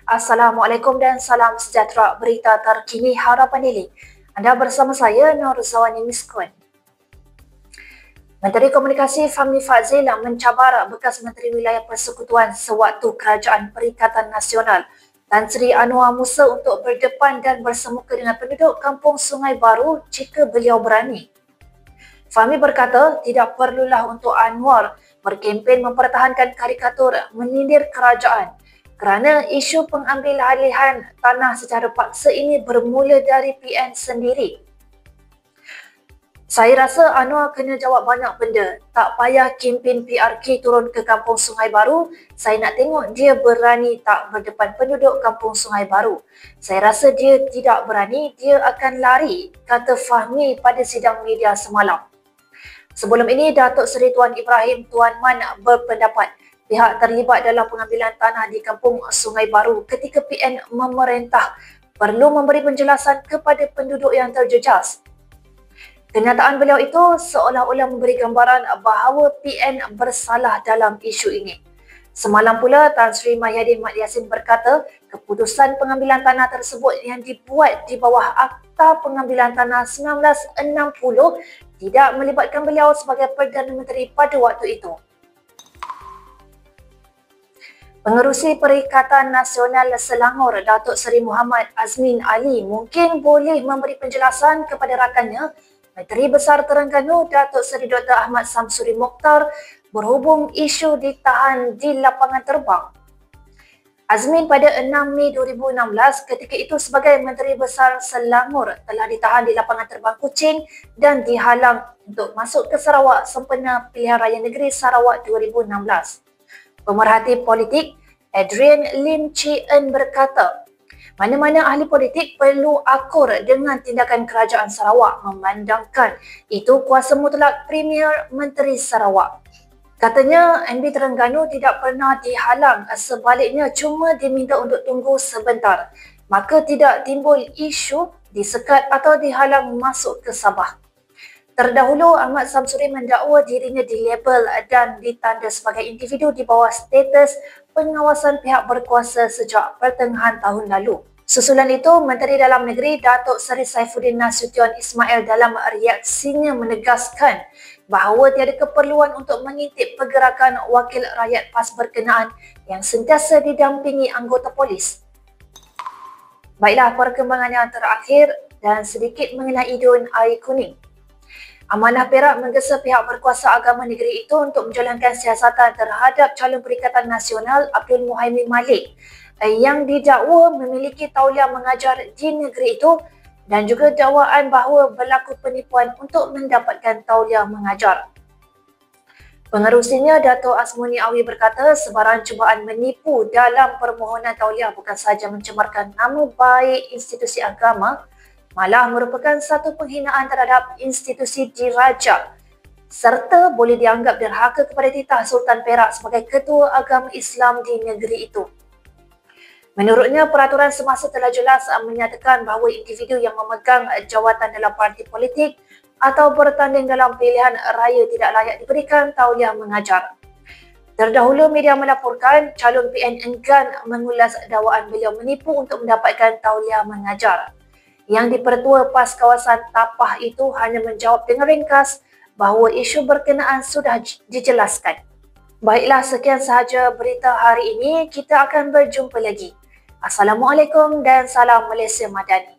Assalamualaikum dan salam sejahtera. Berita terkini Harapan Daily. Anda bersama saya, Nur Zawani Miskun. Menteri Komunikasi Fahmi Fadzil mencabar bekas Menteri Wilayah Persekutuan sewaktu Kerajaan Perikatan Nasional Tan Sri Anwar Musa untuk berdepan dan bersemuka dengan penduduk Kampung Sungai Baru jika beliau berani. Fahmi berkata tidak perlulah untuk Anwar berkempen mempertahankan karikatur menyindir kerajaan kerana isu pengambilalihan tanah secara paksa ini bermula dari PN sendiri. Saya rasa Anwar kena jawab banyak benda. Tak payah kempen PRK turun ke Kampung Sungai Baru. Saya nak tengok dia berani tak berdepan penduduk Kampung Sungai Baru. Saya rasa dia tidak berani, dia akan lari, kata Fahmi pada sidang media semalam. Sebelum ini, Datuk Seri Tuan Ibrahim Tuan Man berpendapat pihak terlibat dalam pengambilan tanah di Kampung Sungai Baru ketika PN memerintah perlu memberi penjelasan kepada penduduk yang terjejas. Kenyataan beliau itu seolah-olah memberi gambaran bahawa PN bersalah dalam isu ini. Semalam pula, Tan Sri Mahyadin Mat Yassin berkata keputusan pengambilan tanah tersebut yang dibuat di bawah Akta Pengambilan Tanah 1960 tidak melibatkan beliau sebagai Perdana Menteri pada waktu itu. Pengerusi Perikatan Nasional Selangor, Datuk Seri Muhammad Azmin Ali mungkin boleh memberi penjelasan kepada rakannya, Menteri Besar Terengganu Datuk Seri Dr. Ahmad Samsuri Mokhtar berhubung isu ditahan di lapangan terbang. Azmin pada 6 Mei 2016 ketika itu sebagai Menteri Besar Selangor telah ditahan di lapangan terbang Kuching dan dihalang untuk masuk ke Sarawak sempena Pilihan Raya Negeri Sarawak 2016. Pemerhati politik Adrian Lim Chee Eun berkata, mana-mana ahli politik perlu akur dengan tindakan Kerajaan Sarawak memandangkan itu kuasa mutlak Premier Menteri Sarawak. Katanya MB Terengganu tidak pernah dihalang, sebaliknya cuma diminta untuk tunggu sebentar. Maka tidak timbul isu disekat atau dihalang masuk ke Sabah. Terdahulu, Ahmad Samsuri mendakwa dirinya dilabel dan ditanda sebagai individu di bawah status pengawasan pihak berkuasa sejak pertengahan tahun lalu. Susulan itu, Menteri Dalam Negeri Datuk Seri Saifuddin Nasution Ismail dalam reaksinya menegaskan bahawa tiada keperluan untuk mengintip pergerakan wakil rakyat PAS berkenaan yang sentiasa didampingi anggota polis. Baiklah, perkembangan yang terakhir dan sedikit mengenai Idun Air Kuning. Amanah Perak menggesa pihak berkuasa agama negeri itu untuk menjalankan siasatan terhadap calon Perikatan Nasional Abdul Muhaimin Malik yang didakwa memiliki tauliah mengajar di negeri itu dan juga dakwaan bahawa berlaku penipuan untuk mendapatkan tauliah mengajar. Pengerusinya Dato' Asmuni Awi berkata sebarang cubaan menipu dalam permohonan tauliah bukan sahaja mencemarkan nama baik institusi agama, malah merupakan satu penghinaan terhadap institusi diraja serta boleh dianggap derhaka kepada titah Sultan Perak sebagai ketua agama Islam di negeri itu. Menurutnya, peraturan semasa telah jelas menyatakan bahawa individu yang memegang jawatan dalam parti politik atau bertanding dalam pilihan raya tidak layak diberikan tauliah mengajar. Terdahulu, media melaporkan calon PN enggan mengulas dakwaan beliau menipu untuk mendapatkan tauliah mengajar. Yang di-Pertua PAS kawasan Tapah itu hanya menjawab dengan ringkas bahawa isu berkenaan sudah dijelaskan. Baiklah, sekian sahaja berita hari ini. Kita akan berjumpa lagi. Assalamualaikum dan salam Malaysia Madani.